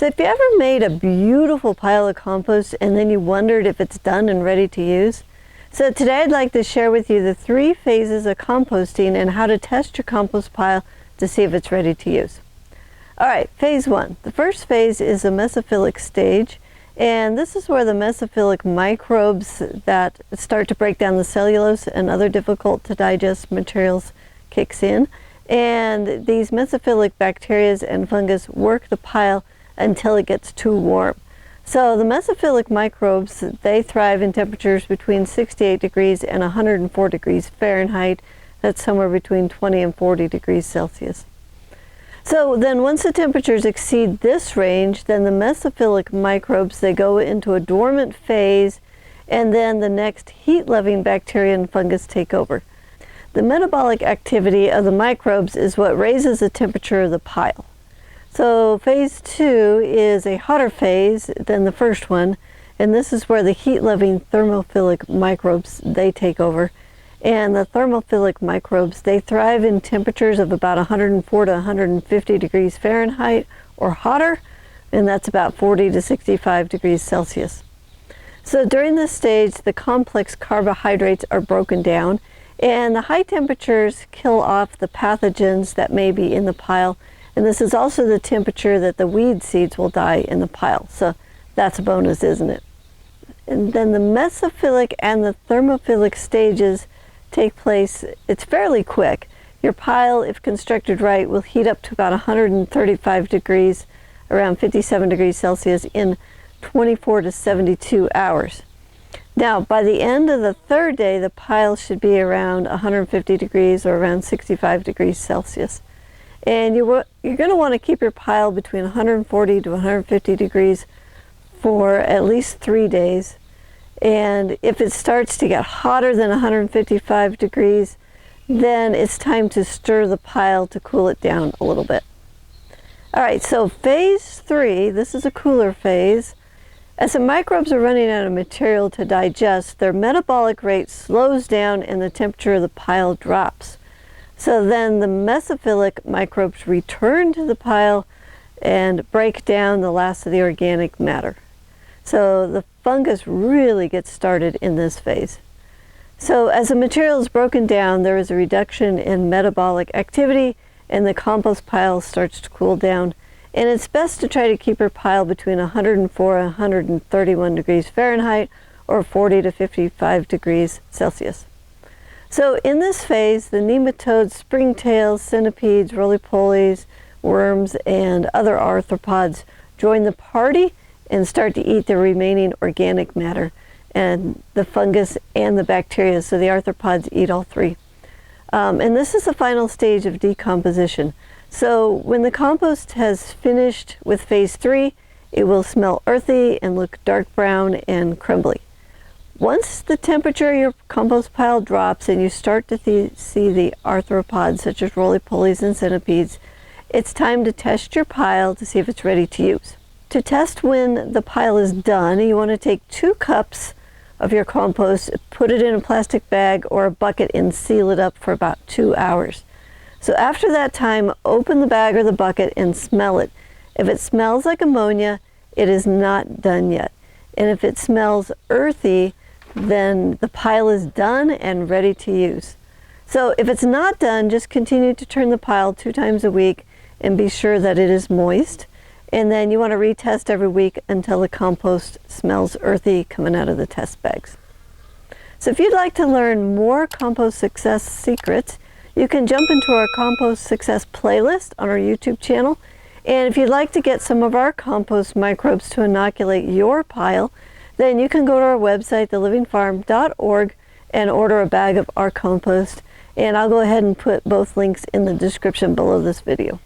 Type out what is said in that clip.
So if you ever made a beautiful pile of compost and then you wondered if it's done and ready to use, so today I'd like to share with you the 3 phases of composting and how to test your compost pile to see if it's ready to use. All right, phase 1. The first phase is the Mesophilic stage, and this is where the Mesophilic microbes that start to break down the cellulose and other difficult to digest materials kicks in. And these Mesophilic bacteria and fungus work the pile until it gets too warm. So the Mesophilic microbes, they thrive in temperatures between 68 degrees and 104 degrees Fahrenheit. That's somewhere between 20 and 40 degrees Celsius. So then once the temperatures exceed this range, then the Mesophilic microbes, they go into a dormant phase, and then the next heat-loving bacteria and fungus take over. The metabolic activity of the microbes is what raises the temperature of the pile. So phase 2 is a hotter phase than the first one, and this is where the heat-loving thermophilic microbes, they take over. And the thermophilic microbes, they thrive in temperatures of about 104 to 150 degrees Fahrenheit or hotter, and that's about 40 to 65 degrees Celsius. So during this stage, the complex carbohydrates are broken down, and the high temperatures kill off the pathogens that may be in the pile. And this is also the temperature that the weed seeds will die in the pile. So that's a bonus, isn't it? And then the Mesophilic and the Thermophilic stages take place, it's fairly quick. Your pile, if constructed right, will heat up to about 135 degrees, around 57 degrees Celsius in 24 to 72 hours. Now, by the end of the 3rd day, the pile should be around 150 degrees or around 65 degrees Celsius. And you're going to want to keep your pile between 140 to 150 degrees for at least 3 days. And if it starts to get hotter than 155 degrees, then it's time to stir the pile to cool it down a little bit. All right, so phase 3, this is a cooler phase. As the microbes are running out of material to digest, their metabolic rate slows down and the temperature of the pile drops. So then the Mesophilic microbes return to the pile and break down the last of the organic matter. So the fungus really gets started in this phase. So as the material is broken down, there is a reduction in metabolic activity and the compost pile starts to cool down. And it's best to try to keep your pile between 104 and 131 degrees Fahrenheit or 40 to 55 degrees Celsius. So in this phase, the nematodes, springtails, centipedes, roly-polies, worms, and other arthropods join the party and start to eat the remaining organic matter, and the fungus and the bacteria, so the arthropods eat all 3. And this is the final stage of decomposition. So when the compost has finished with phase 3, it will smell earthy and look dark brown and crumbly. Once the temperature of your compost pile drops and you start to see the arthropods such as roly-polies and centipedes, it's time to test your pile to see if it's ready to use. To test when the pile is done, you want to take 2 cups of your compost, put it in a plastic bag or a bucket and seal it up for about 2 hours. So after that time, open the bag or the bucket and smell it. If it smells like ammonia, it is not done yet. And if it smells earthy, then the pile is done and ready to use. So if it's not done, just continue to turn the pile 2 times a week and be sure that it is moist. And then you want to retest every week until the compost smells earthy coming out of the test bags. So if you'd like to learn more compost success secrets, you can jump into our compost success playlist on our YouTube channel. And if you'd like to get some of our compost microbes to inoculate your pile, then you can go to our website, thelivingfarm.org, and order a bag of our compost. And I'll go ahead and put both links in the description below this video.